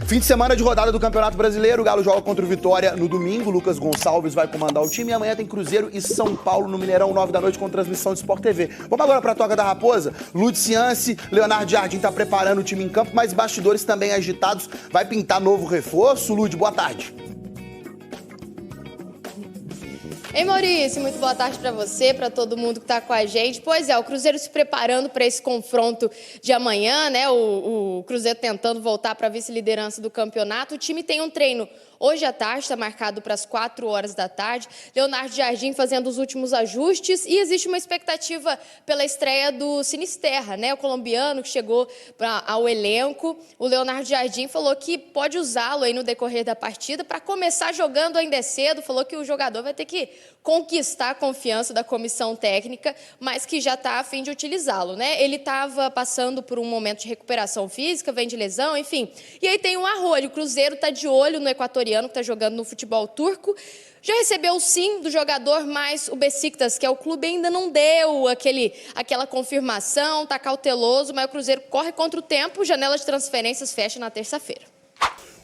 Fim de semana de rodada do Campeonato Brasileiro, o Galo joga contra o Vitória no domingo, Lucas Gonçalves vai comandar o time e amanhã tem Cruzeiro e São Paulo no Mineirão, 9 da noite, com transmissão de Sport TV. Vamos agora para a Toca da Raposa. Luciance, Leonardo Jardim tá preparando o time em campo, mas bastidores também agitados. Vai pintar novo reforço? Lud, boa tarde. Ei, Maurício, muito boa tarde para você, para todo mundo que está com a gente. Pois é, o Cruzeiro se preparando para esse confronto de amanhã, né? O Cruzeiro tentando voltar para a vice-liderança do campeonato. O time tem um treino hoje à tarde, está marcado para as 4 horas da tarde. Leonardo Jardim fazendo os últimos ajustes e existe uma expectativa pela estreia do Sinisterra, né? O colombiano que chegou ao elenco. O Leonardo Jardim falou que pode usá-lo aí no decorrer da partida para começar jogando ainda é cedo. Falou que o jogador vai ter que conquistar a confiança da comissão técnica, mas que já está a fim de utilizá-lo, né? Ele estava passando por um momento de recuperação física, vem de lesão, enfim. E aí tem um Arroio. O Cruzeiro está de olho no equatoriano que está jogando no futebol turco. Já recebeu sim do jogador, mas o Besiktas, que é o clube, ainda não deu aquela confirmação, está cauteloso, mas o Cruzeiro corre contra o tempo, janela de transferências fecha na terça-feira.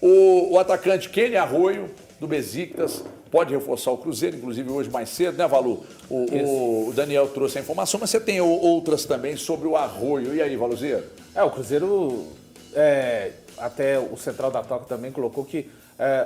O atacante Kenny Arroio, do Besiktas, pode reforçar o Cruzeiro, inclusive hoje mais cedo, né, Valu? O Daniel trouxe a informação, mas você tem outras também sobre o Arroio. E aí, Valuzeiro? O Cruzeiro, até o Central da Toca também colocou que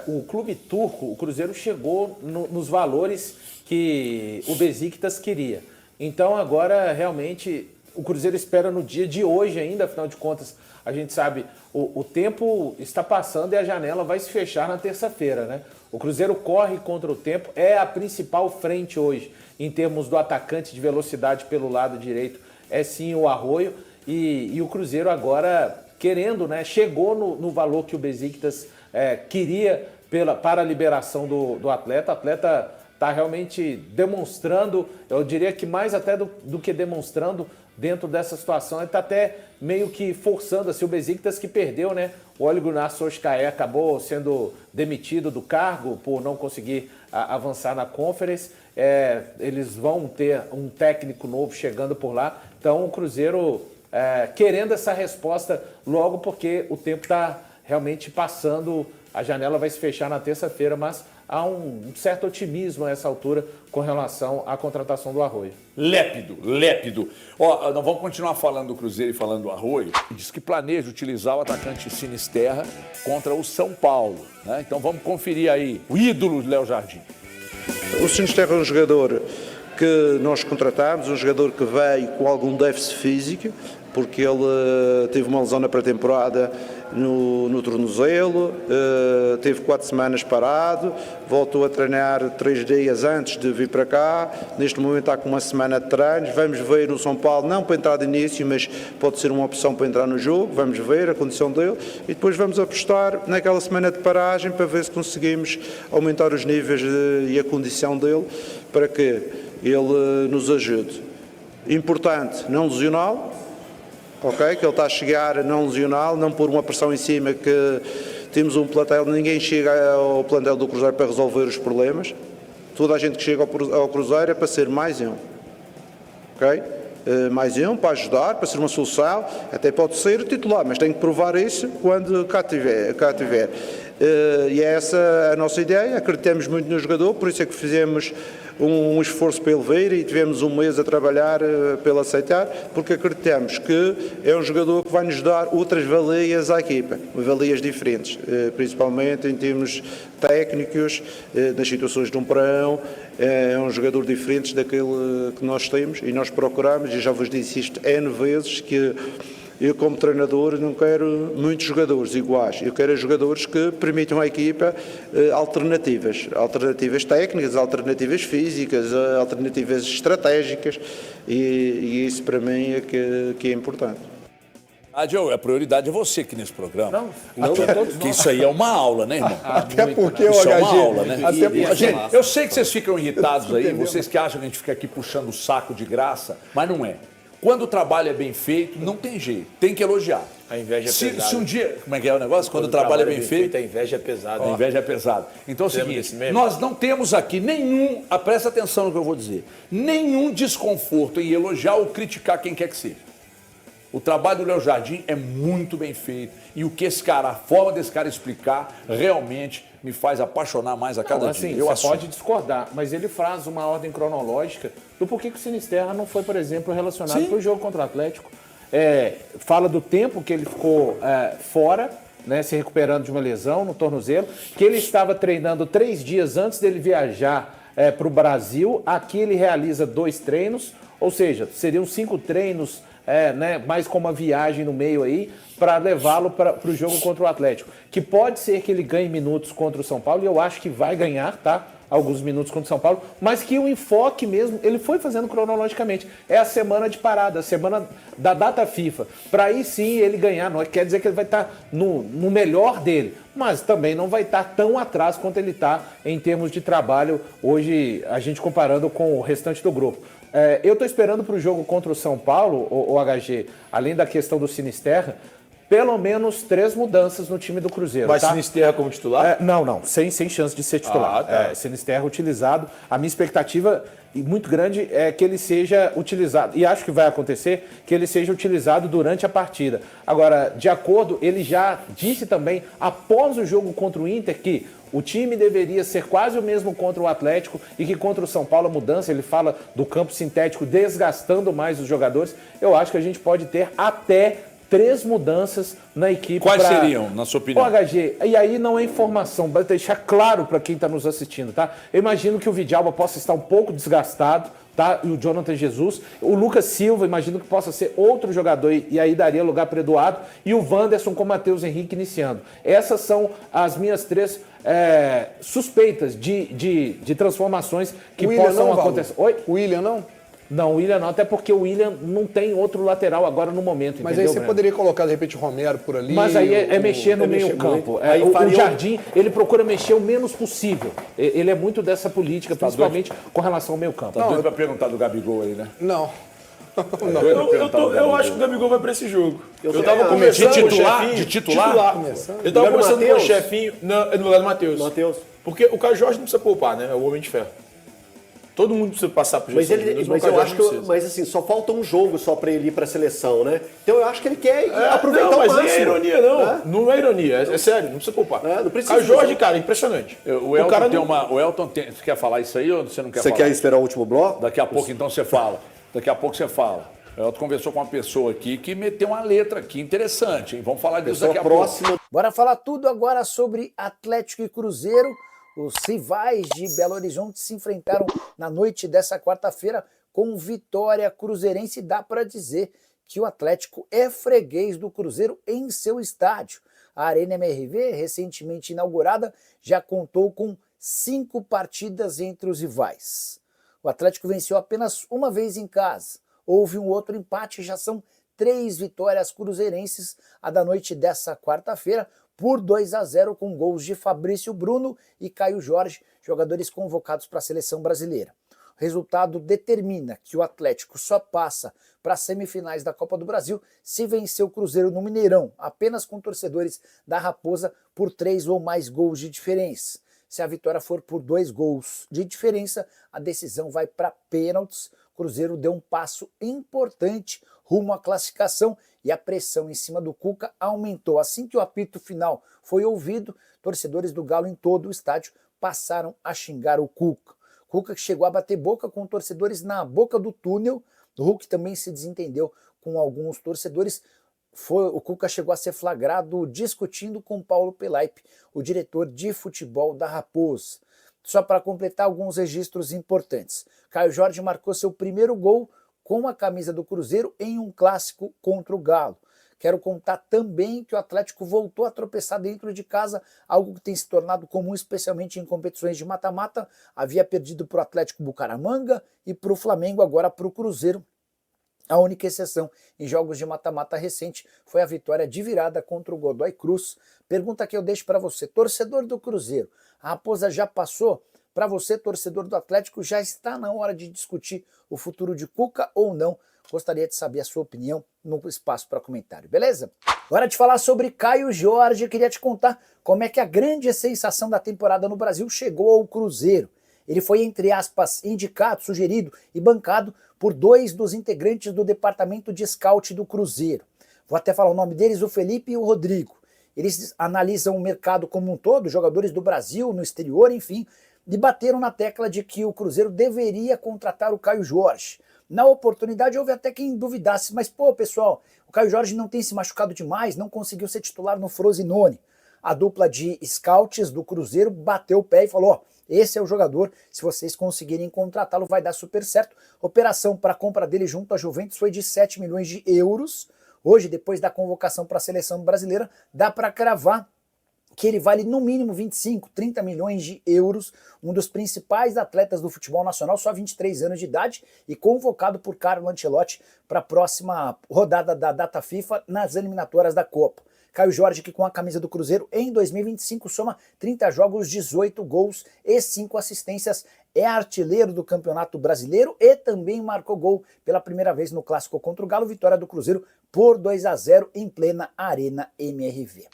o clube turco, o Cruzeiro chegou nos valores que o Besiktas queria. Então agora realmente o Cruzeiro espera no dia de hoje ainda, afinal de contas a gente sabe o tempo está passando e a janela vai se fechar na terça-feira, né? O Cruzeiro corre contra o tempo, é a principal frente hoje em termos do atacante de velocidade pelo lado direito, é sim o Arroio e o Cruzeiro agora querendo, né? Chegou no valor que o Besiktas queria para a liberação do atleta. O atleta está realmente demonstrando, eu diria que mais até do que demonstrando dentro dessa situação, ele está até meio que forçando assim, o Besiktas que perdeu, né? O Ole Gunnar Solskjaer acabou sendo demitido do cargo por não conseguir avançar na Conference. Eles vão ter um técnico novo chegando por lá, então o Cruzeiro querendo essa resposta logo porque o tempo está realmente passando, a janela vai se fechar na terça-feira, mas há um certo otimismo a essa altura com relação à contratação do Arroio. Lépido. Ó, nós vamos continuar falando do Cruzeiro e falando do Arroio. Diz que planeja utilizar o atacante Sinisterra contra o São Paulo, né? Então vamos conferir aí o ídolo de Léo Jardim. O Sinisterra é um jogador que nós contratámos, um jogador que veio com algum déficit físico, porque ele teve uma lesão na pré-temporada no tornozelo, teve 4 semanas parado, voltou a treinar 3 dias antes de vir para cá, neste momento está com uma semana de treinos, vamos ver o São Paulo, não para entrar de início, mas pode ser uma opção para entrar no jogo, vamos ver a condição dele e depois vamos apostar naquela semana de paragem para ver se conseguimos aumentar os níveis e a condição dele para que ele nos ajude. Importante, não lesioná-lo, ok? Que ele está a chegar a não lesioná-lo, não pôr uma pressão em cima que temos um plantel, ninguém chega ao plantel do Cruzeiro para resolver os problemas. Toda a gente que chega ao Cruzeiro é para ser mais um, ok? Mais um, para ajudar, para ser uma solução, até pode ser titular, mas tem que provar isso quando cá tiver. E é essa a nossa ideia, acreditamos muito no jogador, por isso é que fizemos um esforço para ele vir e tivemos um mês a trabalhar para ele aceitar, porque acreditamos que é um jogador que vai nos dar outras valias à equipa, valias diferentes, principalmente em termos técnicos, nas situações de 1 para 1, é um jogador diferente daquele que nós temos e nós procuramos, e já vos disse isto N vezes, que eu como treinador não quero muitos jogadores iguais, eu quero jogadores que permitam à equipa alternativas técnicas, alternativas físicas, alternativas estratégicas e isso para mim é que é importante. A prioridade é você aqui nesse programa. Não todos que isso aí é uma aula, né, irmão? Até porque o Isso é uma HG... aula, né? Gente, eu sei que vocês ficam irritados aí, entendendo. vocês que acham que a gente fica aqui puxando o saco de graça, mas não é. Quando o trabalho é bem feito, não tem jeito, tem que elogiar. A inveja é pesada. Se um dia... Como é que é o negócio? Quando o trabalho é bem feito... A inveja é pesada. A inveja é pesada. Então é o seguinte, nós não temos aqui presta atenção no que eu vou dizer, nenhum desconforto em elogiar ou criticar quem quer que seja. O trabalho do Léo Jardim é muito bem feito. E o que esse cara, a forma desse cara explicar, realmente me faz apaixonar mais a cada Assim, dia. Eu você assumo. pode discordar, mas ele faz uma ordem cronológica do porquê que o Sinisterra não foi, por exemplo, relacionado para o jogo contra o Atlético. Fala do tempo que ele ficou fora, né, se recuperando de uma lesão no tornozelo, que ele estava treinando 3 dias antes dele viajar para o Brasil. Aqui ele realiza 2 treinos, ou seja, seriam 5 treinos, né, mais com uma viagem no meio aí, para levá-lo para o jogo contra o Atlético. Que pode ser que ele ganhe minutos contra o São Paulo, e eu acho que vai ganhar, tá? Alguns minutos contra o São Paulo, mas que o enfoque mesmo, ele foi fazendo cronologicamente. É a semana de parada, a semana da data FIFA. Para aí sim ele ganhar, não quer dizer que ele vai estar no melhor dele, mas também não vai estar tão atrás quanto ele está em termos de trabalho hoje, a gente comparando com o restante do grupo. Eu estou esperando para o jogo contra o São Paulo, o HG, além da questão do Sinisterra, pelo menos 3 mudanças no time do Cruzeiro. Vai tá? Sinisterra como titular? Não, sem chance de ser titular. Tá. Sinisterra utilizado. A minha expectativa muito grande é que ele seja utilizado, e acho que vai acontecer, que ele seja utilizado durante a partida. Agora, de acordo, ele já disse também, após o jogo contra o Inter, que o time deveria ser quase o mesmo contra o Atlético e que contra o São Paulo a mudança, ele fala do campo sintético desgastando mais os jogadores. Eu acho que a gente pode ter até 3 mudanças na equipe. Quais seriam, na sua opinião? O HG, e aí não é informação, vai deixar claro para quem está nos assistindo, tá? Eu imagino que o Vidalba possa estar um pouco desgastado, tá? E o Jonathan Jesus. O Lucas Silva, imagino que possa ser outro jogador e aí daria lugar para o Eduardo. E o Wanderson com o Matheus Henrique iniciando. Essas são as minhas 3 suspeitas de transformações que possam acontecer. Oi? O William não? Não, o William não, até porque o William não tem outro lateral agora no momento, Mas entendeu, aí você Breno? poderia colocar, de repente, o Romero por ali. Mas aí é mexer no meio campo. O Jardim, ele procura mexer o menos possível. Ele é muito dessa política, principalmente com relação ao meio campo. Tá doido pra perguntar do Gabigol aí, né? Não. Eu acho que o Gabigol vai pra esse jogo. Eu tava De conversando com o titular? chefinho. De titular? Eu tava conversando com o Matheus? chefinho. Não, é no lugar do Matheus. Matheus. Porque o Caio Jorge não precisa poupar, né? É o Homem de Ferro. Todo mundo precisa passar por Mas, Jesus. mas eu acho que, mas assim, só falta um jogo só pra ele ir pra seleção, né? Então eu acho que ele quer aproveitar não, o mas máximo. nem é ironia, não. Não é ironia, é sério, não precisa poupar. Não precisa. Caio Jorge, cara, impressionante. O Elton tem Você quer falar isso aí ou você não quer Você falar? quer esperar o último bloco? Daqui a pouco, então, você fala. Daqui a pouco você fala. O Elton conversou com uma pessoa aqui que meteu uma letra aqui interessante, hein? Vamos falar disso daqui a pouco. Bora falar tudo agora sobre Atlético e Cruzeiro. Os rivais de Belo Horizonte se enfrentaram na noite dessa quarta-feira com vitória cruzeirense. Dá para dizer que o Atlético é freguês do Cruzeiro em seu estádio. A Arena MRV, recentemente inaugurada, já contou com 5 partidas entre os rivais. O Atlético venceu apenas uma vez em casa. Houve um outro empate, já são 3 vitórias cruzeirenses a da noite dessa quarta-feira, por 2-0 com gols de Fabrício Bruno e Caio Jorge, jogadores convocados para a seleção brasileira. O resultado determina que o Atlético só passa para as semifinais da Copa do Brasil se vencer o Cruzeiro no Mineirão, apenas com torcedores da Raposa por 3 ou mais gols de diferença. Se a vitória for por 2 gols de diferença, a decisão vai para pênaltis. O Cruzeiro deu um passo importante rumo à classificação e a pressão em cima do Cuca aumentou. Assim que o apito final foi ouvido, torcedores do Galo em todo o estádio passaram a xingar o Cuca. Cuca que chegou a bater boca com torcedores na boca do túnel. O Hulk também se desentendeu com alguns torcedores. O Cuca chegou a ser flagrado discutindo com Paulo Pelaipe, o diretor de futebol da Raposa. Só para completar alguns registros importantes. Caio Jorge marcou seu primeiro gol com a camisa do Cruzeiro em um clássico contra o Galo. Quero contar também que o Atlético voltou a tropeçar dentro de casa, algo que tem se tornado comum, especialmente em competições de mata-mata. Havia perdido para o Atlético Bucaramanga e para o Flamengo, agora para o Cruzeiro. A única exceção em jogos de mata-mata recente foi a vitória de virada contra o Godoy Cruz. Pergunta que eu deixo para você, torcedor do Cruzeiro, a Raposa já passou? Para você, torcedor do Atlético, já está na hora de discutir o futuro de Cuca ou não? Gostaria de saber a sua opinião no espaço para comentário, beleza? Hora de falar sobre Caio Jorge. Queria te contar como é que a grande sensação da temporada no Brasil chegou ao Cruzeiro. Ele foi, entre aspas, indicado, sugerido e bancado por 2 dos integrantes do departamento de scout do Cruzeiro. Vou até falar o nome deles, o Felipe e o Rodrigo. Eles analisam o mercado como um todo, jogadores do Brasil, no exterior, enfim, e bateram na tecla de que o Cruzeiro deveria contratar o Caio Jorge. Na oportunidade houve até quem duvidasse, mas pô, pessoal, o Caio Jorge não tem se machucado demais, não conseguiu ser titular no Frosinone. A dupla de scouts do Cruzeiro bateu o pé e falou, ó, esse é o jogador, se vocês conseguirem contratá-lo vai dar super certo. Operação para a compra dele junto à Juventus foi de 7 milhões de euros. Hoje, depois da convocação para a seleção brasileira, dá para cravar que ele vale no mínimo 25, 30 milhões de euros, um dos principais atletas do futebol nacional, só 23 anos de idade e convocado por Carlo Ancelotti para a próxima rodada da data FIFA nas eliminatórias da Copa. Caio Jorge, que com a camisa do Cruzeiro em 2025 soma 30 jogos, 18 gols e 5 assistências, é artilheiro do Campeonato Brasileiro e também marcou gol pela primeira vez no Clássico contra o Galo, vitória do Cruzeiro por 2-0 em plena Arena MRV.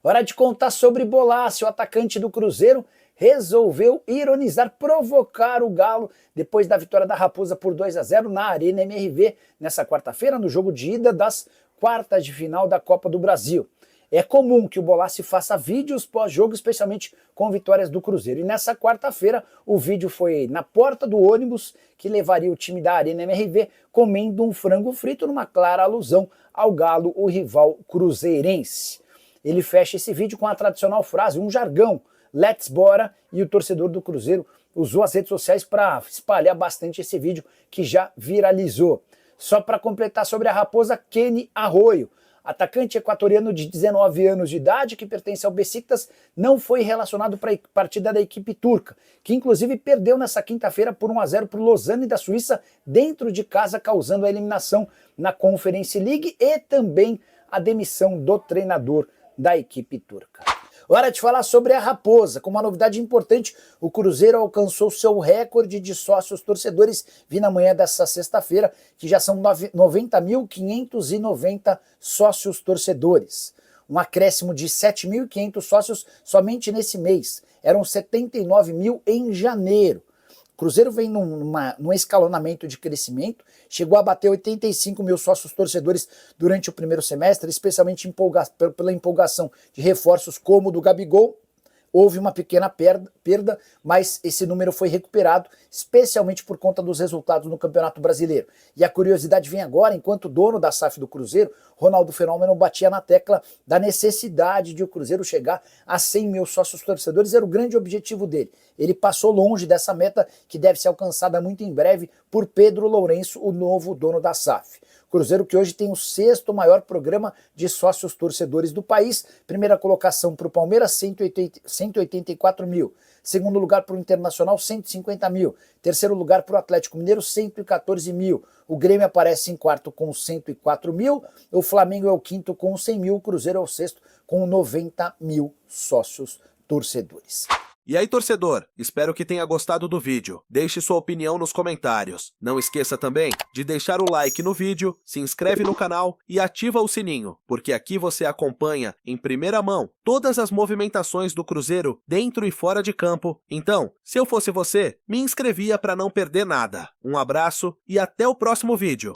Hora de contar sobre Bolasie, o atacante do Cruzeiro resolveu ironizar, provocar o Galo depois da vitória da Raposa por 2-0 na Arena MRV nessa quarta-feira, no jogo de ida das quartas de final da Copa do Brasil. É comum que o Bolasie faça vídeos pós-jogo, especialmente com vitórias do Cruzeiro. E nessa quarta-feira o vídeo foi na porta do ônibus que levaria o time da Arena MRV comendo um frango frito numa clara alusão ao Galo, o rival cruzeirense. Ele fecha esse vídeo com a tradicional frase, um jargão, let's bora, e o torcedor do Cruzeiro usou as redes sociais para espalhar bastante esse vídeo que já viralizou. Só para completar sobre a Raposa, Kenny Arroyo, atacante equatoriano de 19 anos de idade que pertence ao Besiktas, não foi relacionado para a partida da equipe turca, que inclusive perdeu nessa quinta-feira por 1-0 para o Lausanne da Suíça dentro de casa, causando a eliminação na Conference League e também a demissão do treinador da equipe turca. Hora de falar sobre a Raposa. Com uma novidade importante, o Cruzeiro alcançou seu recorde de sócios torcedores, vi na manhã dessa sexta-feira, que já são 90.590 sócios torcedores. Um acréscimo de 7.500 sócios somente nesse mês. Eram 79 mil em janeiro. O Cruzeiro vem num escalonamento de crescimento, chegou a bater 85 mil sócios torcedores durante o primeiro semestre, especialmente pela empolgação de reforços como o do Gabigol. Houve uma pequena perda, mas esse número foi recuperado, especialmente por conta dos resultados no Campeonato Brasileiro. E a curiosidade vem agora, enquanto dono da SAF do Cruzeiro, Ronaldo Fenômeno batia na tecla da necessidade de o Cruzeiro chegar a 100 mil sócios torcedores, era o grande objetivo dele. Ele passou longe dessa meta, que deve ser alcançada muito em breve por Pedro Lourenço, o novo dono da SAF. Cruzeiro que hoje tem o 6º maior programa de sócios torcedores do país. Primeira colocação para o Palmeiras, 184 mil. Segundo lugar para o Internacional, 150 mil. Terceiro lugar para o Atlético Mineiro, 114 mil. O Grêmio aparece em quarto com 104 mil. O Flamengo é o quinto com 100 mil. O Cruzeiro é o sexto com 90 mil sócios torcedores. E aí, torcedor, espero que tenha gostado do vídeo. Deixe sua opinião nos comentários. Não esqueça também de deixar o like no vídeo, se inscreve no canal e ativa o sininho, porque aqui você acompanha em primeira mão todas as movimentações do Cruzeiro dentro e fora de campo. Então, se eu fosse você, me inscrevia para não perder nada. Um abraço e até o próximo vídeo.